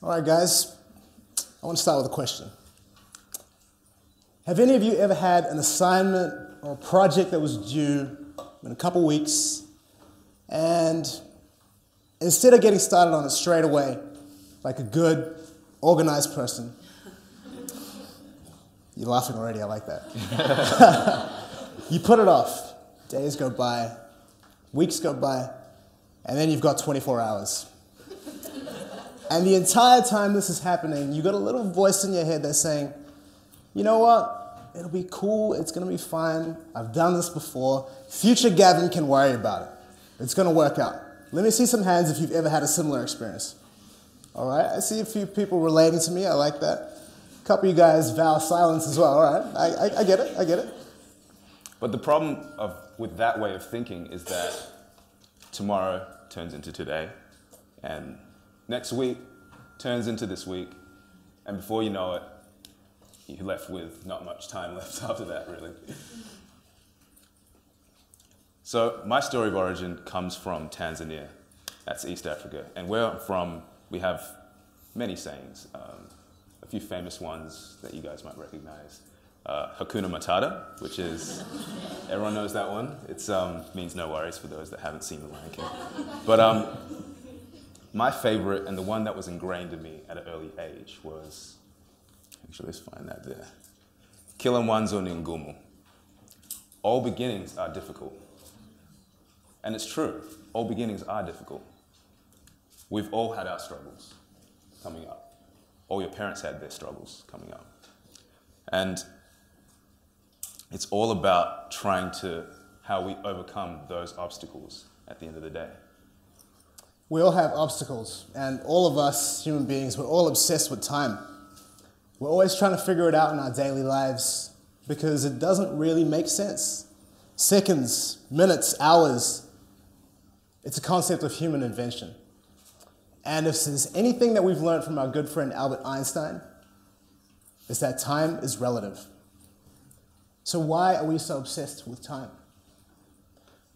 All right, guys, I want to start with a question. Have any of you ever had an assignment or a project that was due in a couple weeks, and instead of getting started on it straight away, like a good, organized person, you're laughing already, I like that. You put it off. Days go by, weeks go by, and then you've got 24 hours. And the entire time this is happening, you've got a little voice in your head that's saying, you know what, it'll be cool, it's gonna be fine, I've done this before, future Gavin can worry about it. It's gonna work out. Let me see some hands if you've ever had a similar experience. All right, I see a few people relating to me, I like that. A couple of you guys vow silence as well, all right, I get it, I get it. But the problem with that way of thinking is that tomorrow turns into today, and next week turns into this week, and before you know it, you're left with not much time left after that, really. So my story of origin comes from Tanzania. That's East Africa. And where I'm from, we have many sayings. A few famous ones that you guys might recognize. Hakuna Matata, which is, everyone knows that one. It means no worries for those that haven't seen The Lion King. But my favorite, and the one that was ingrained in me at an early age, was, actually let's find that there. Kila mwanzo ni ngumu. All beginnings are difficult. And it's true, all beginnings are difficult. We've all had our struggles coming up. All your parents had their struggles coming up. And it's all about trying to, how we overcome those obstacles at the end of the day. We all have obstacles, and all of us human beings, we're all obsessed with time. We're always trying to figure it out in our daily lives because it doesn't really make sense. Seconds, minutes, hours, it's a concept of human invention. And if there's anything that we've learned from our good friend Albert Einstein, it's that time is relative. So why are we so obsessed with time?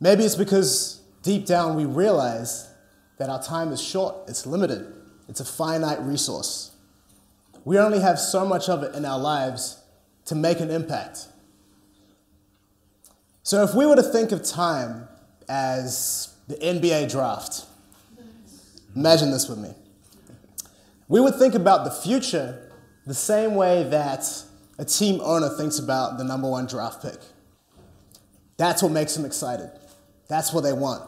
Maybe it's because deep down we realize that our time is short, it's limited, it's a finite resource. We only have so much of it in our lives to make an impact. So if we were to think of time as the NBA draft, imagine this with me. We would think about the future the same way that a team owner thinks about the #1 draft pick. That's what makes them excited. That's what they want.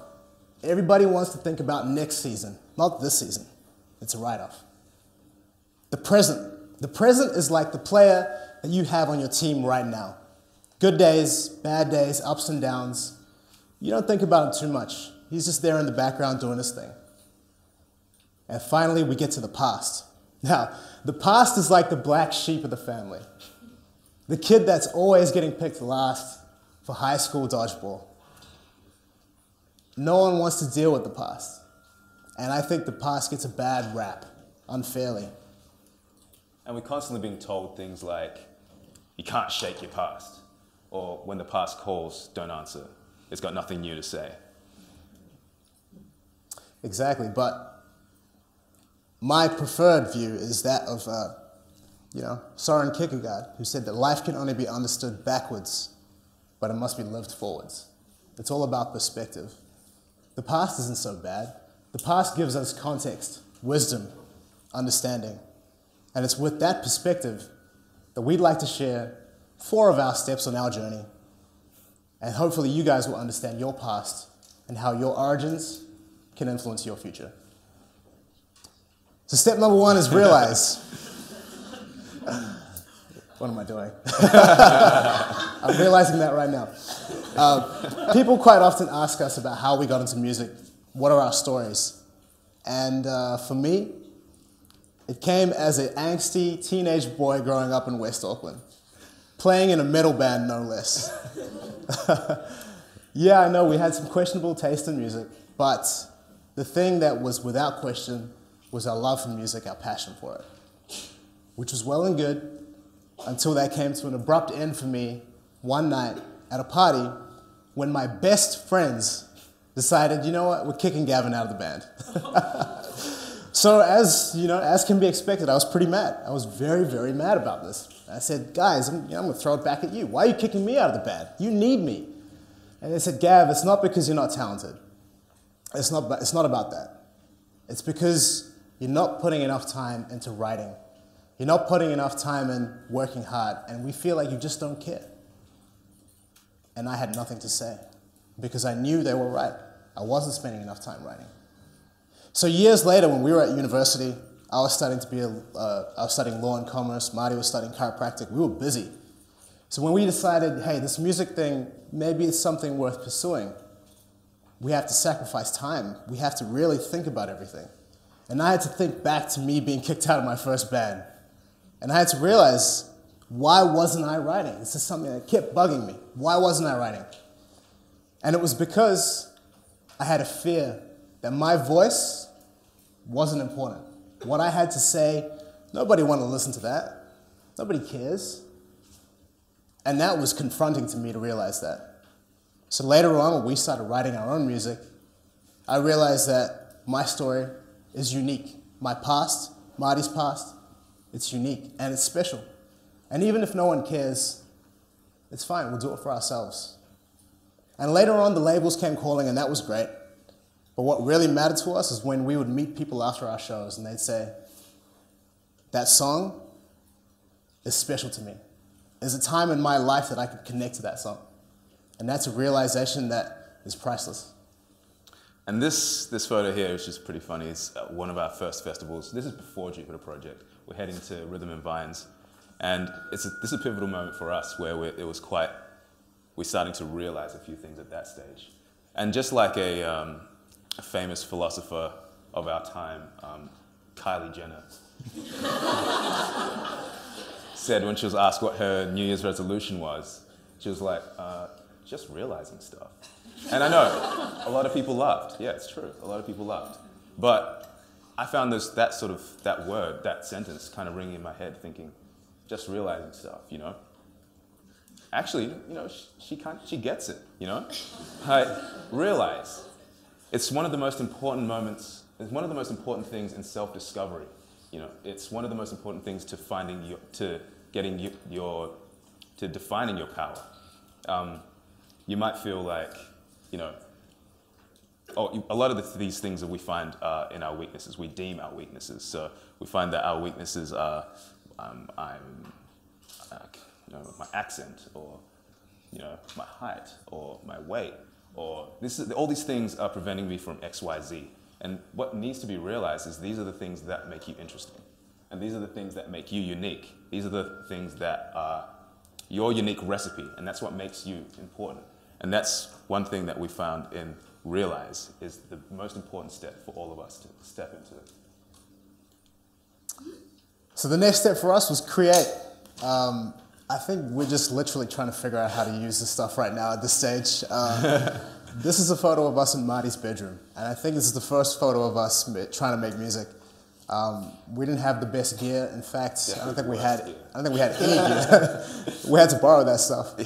Everybody wants to think about next season, not this season. It's a write-off. The present. The present is like the player that you have on your team right now. Good days, bad days, ups and downs. You don't think about him too much. He's just there in the background doing his thing. And finally, we get to the past. Now, the past is like the black sheep of the family. The kid that's always getting picked last for high school dodgeball. No one wants to deal with the past. And I think the past gets a bad rap, unfairly. And we're constantly being told things like, you can't shake your past, or when the past calls, don't answer. It's got nothing new to say. Exactly, but my preferred view is that of, Soren Kierkegaard, who said that life can only be understood backwards, but it must be lived forwards. It's all about perspective. The past isn't so bad. The past gives us context, wisdom, understanding. And it's with that perspective that we'd like to share 4 of our steps on our journey. And hopefully you guys will understand your past and how your origins can influence your future. So step #1 is realize. What am I doing? I'm realizing that right now. People quite often ask us about how we got into music. What are our stories? And for me, it came as an angsty teenage boy growing up in West Auckland, playing in a metal band, no less. Yeah, I know we had some questionable taste in music, but the thing that was without question was our love for music, our passion for it, which was well and good until that came to an abrupt end for me one night at a party when my best friends decided, you know what, we're kicking Gavin out of the band. So as you know, as can be expected, I was pretty mad. I was very, very mad about this. I said, guys, I'm going to throw it back at you. Why are you kicking me out of the band? You need me. And they said, Gav, it's not because you're not talented. It's not about that. It's because you're not putting enough time into writing. You're not putting enough time in working hard, and we feel like you just don't care. And I had nothing to say because I knew they were right. I wasn't spending enough time writing. So years later, when we were at university, I was studying law and commerce. Marty was studying chiropractic. We were busy. So when we decided, hey, this music thing, maybe it's something worth pursuing, we have to sacrifice time. We have to really think about everything. And I had to think back to me being kicked out of my first band. And I had to realize, why wasn't I writing? This is something that kept bugging me. Why wasn't I writing? And it was because I had a fear that my voice wasn't important. What I had to say, nobody wanted to listen to that. Nobody cares. And that was confronting to me to realize that. So later on, when we started writing our own music, I realized that my story is unique. My past, Marty's past, it's unique and it's special. And even if no one cares, it's fine, we'll do it for ourselves. And later on, the labels came calling, and that was great. But what really mattered to us is when we would meet people after our shows and they'd say, that song is special to me. There's a time in my life that I could connect to that song. And that's a realization that is priceless. And this photo here is just pretty funny. It's one of our first festivals. This is before Jupiter Project. We're heading to Rhythm and Vines. And this is a pivotal moment for us where we're starting to realize a few things at that stage. And just like a famous philosopher of our time, Kylie Jenner, said when she was asked what her New Year's resolution was, she was like, just realizing stuff. And I know, a lot of people laughed. Yeah, it's true, a lot of people laughed. But I found that word, that sentence kind of ringing in my head thinking, just realizing stuff, you know? Actually, you know, she gets it, you know? I realize. It's one of the most important moments, it's one of the most important things in self-discovery. You know, it's one of the most important things to defining your power. You might feel like, you know, a lot of these things that we find in our weaknesses, we deem our weaknesses. So we find that our weaknesses are, you know, my accent, or, you know, my height, or my weight, or all these things are preventing me from X, Y, Z. And what needs to be realized is these are the things that make you interesting. And these are the things that make you unique. These are the things that are your unique recipe, and that's what makes you important. And that's one thing that we found in Realize is the most important step for all of us to step into. So the next step for us was create. I think we're just literally trying to figure out how to use this stuff right now at this stage. This is a photo of us in Marty's bedroom, and I think this is the first photo of us trying to make music. We didn't have the best gear. In fact, I don't think we had any gear. We had to borrow that stuff.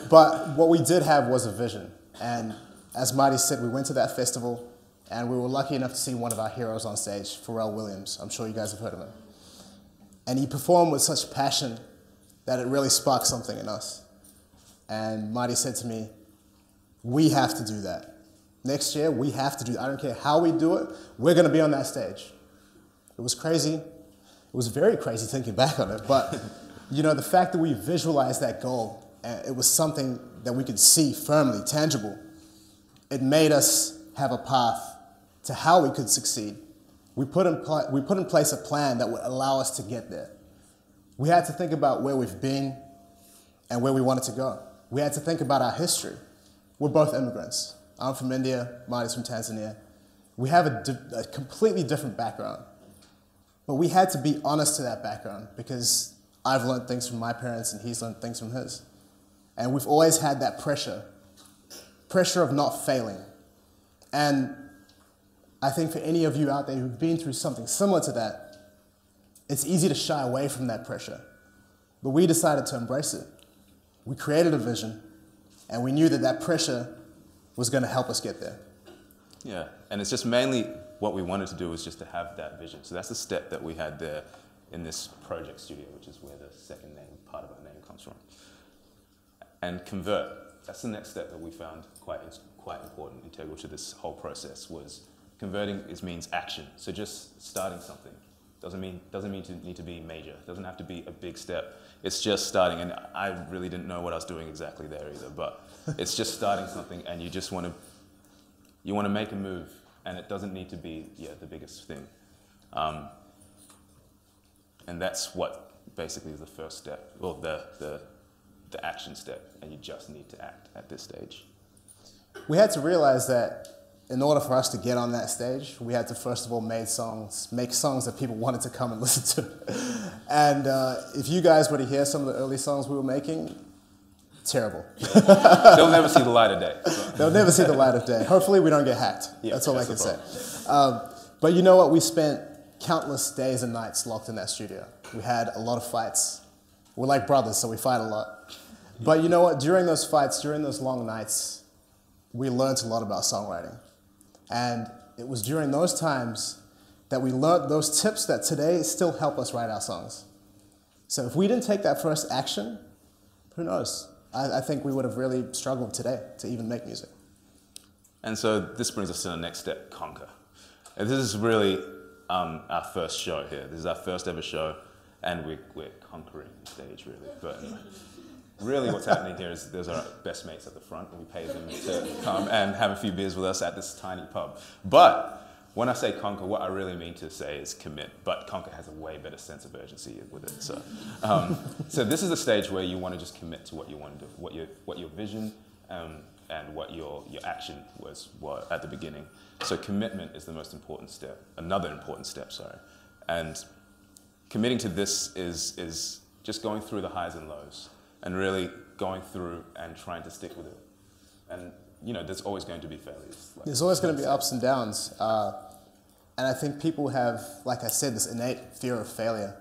But what we did have was a vision. And as Marty said, we went to that festival, and we were lucky enough to see one of our heroes on stage, Pharrell Williams. I'm sure you guys have heard of him. And he performed with such passion that it really sparked something in us. And Marty said to me, we have to do that. Next year, we have to do that. I don't care how we do it, we're going to be on that stage. It was crazy. It was very crazy thinking back on it. But, you know, the fact that we visualized that goal, and it was something that we could see firmly, tangible, it made us have a path to how we could succeed. We put in place a plan that would allow us to get there. We had to think about where we've been and where we wanted to go. We had to think about our history. We're both immigrants. I'm from India, Marty's from Tanzania. We have a completely different background. But we had to be honest to that background because I've learned things from my parents and he's learned things from his. And we've always had that pressure of not failing. And I think for any of you out there who've been through something similar to that, it's easy to shy away from that pressure. But we decided to embrace it. We created a vision, and we knew that that pressure was going to help us get there. Yeah, and it's just mainly what we wanted to do was just to have that vision. So that's the step that we had there in this project studio, which is where the second name, part of our name, comes from. And convert, that's the next step that we found quite important, integral to this whole process, was converting means action. So just starting something. Doesn't mean to need to be major. Doesn't have to be a big step. It's just starting, and I really didn't know what I was doing exactly there either, but it's just starting something, and you just want to make a move, and it doesn't need to be the biggest thing. And that's what basically is the first step, well, the action step, and you just need to act at this stage. We had to realize that in order for us to get on that stage, we had to first of all make songs that people wanted to come and listen to. And if you guys were to hear some of the early songs we were making, terrible. They'll never see the light of day. So. They'll never see the light of day. Hopefully we don't get hacked. Yeah, that's all I can say. But you know what? We spent countless days and nights locked in that studio. We had a lot of fights. We're like brothers, so we fight a lot. But you know what? During those fights, during those long nights, we learned a lot about songwriting. And it was during those times that we learned those tips that today still help us write our songs. So if we didn't take that first action, who knows? I think we would have really struggled today to even make music. And so this brings us to the next step, conquer. And this is really our first show here. This is our first ever show, and we're conquering the stage, really. But really what's happening here is there's our best mates at the front, and we pay them to come and have a few beers with us at this tiny pub. But when I say conquer, what I really mean to say is commit. But conquer has a way better sense of urgency with it. So, so this is a stage where you want to just commit to what you want to do, what your vision and what your action was at the beginning. So commitment is the most important step, another important step, sorry. And committing to this is just going through the highs and lows and really going through and trying to stick with it. And you know, there's always going to be failures. There's always going to be ups and downs. And I think people have, like I said, this innate fear of failure.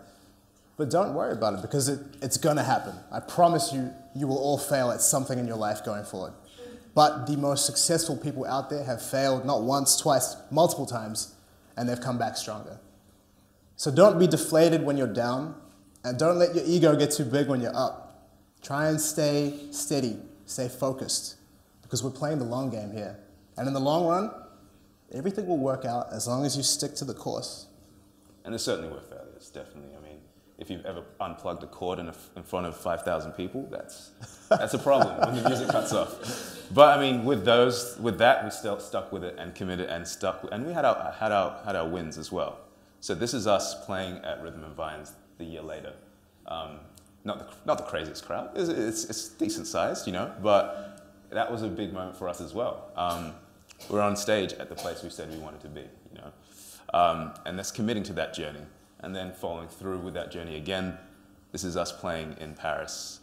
But don't worry about it, because it's going to happen. I promise you, you will all fail at something in your life going forward. But the most successful people out there have failed not once, twice, multiple times, and they've come back stronger. So don't be deflated when you're down, and don't let your ego get too big when you're up. Try and stay steady, stay focused, because we're playing the long game here. And in the long run, everything will work out as long as you stick to the course. And there certainly were failures, definitely. I mean, if you've ever unplugged a cord in front of 5,000 people, that's a problem when the music cuts off. But I mean, with that, we still stuck with it and committed and stuck, and we had our wins as well. So this is us playing at Rhythm and Vines the year later. Not the craziest crowd. It's decent sized, you know, but that was a big moment for us as well. We're on stage at the place we said we wanted to be, you know, and that's committing to that journey, and then following through with that journey again. This is us playing in Paris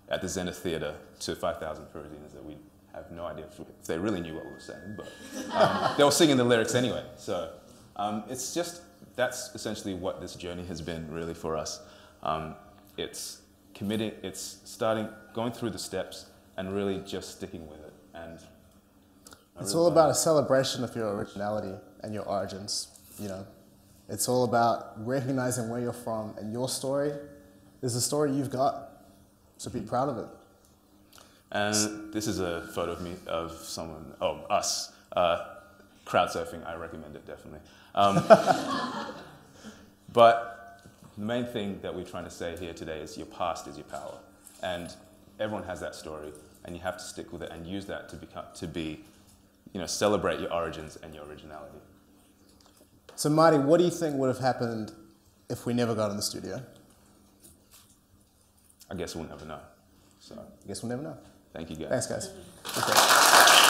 at the Zenith Theatre to 5,000 Parisians that we have no idea if they really knew what we were saying, but they were singing the lyrics anyway. So it's just, that's essentially what this journey has been really for us. It's committing, it's going through the steps and really just sticking with it. And it's all about a celebration of your originality and your origins, you know. It's all about recognizing where you're from, and your story is the story you've got, so be proud of it. And this is a photo of me, of someone, us, crowd surfing. I recommend it, definitely. But the main thing that we're trying to say here today is your past is your power. And everyone has that story, and you have to stick with it and use that to be, you know, celebrate your origins and your originality. So Marty, what do you think would have happened if we never got in the studio? I guess we'll never know. So I guess we'll never know. Thank you, guys. Thanks, guys. Okay.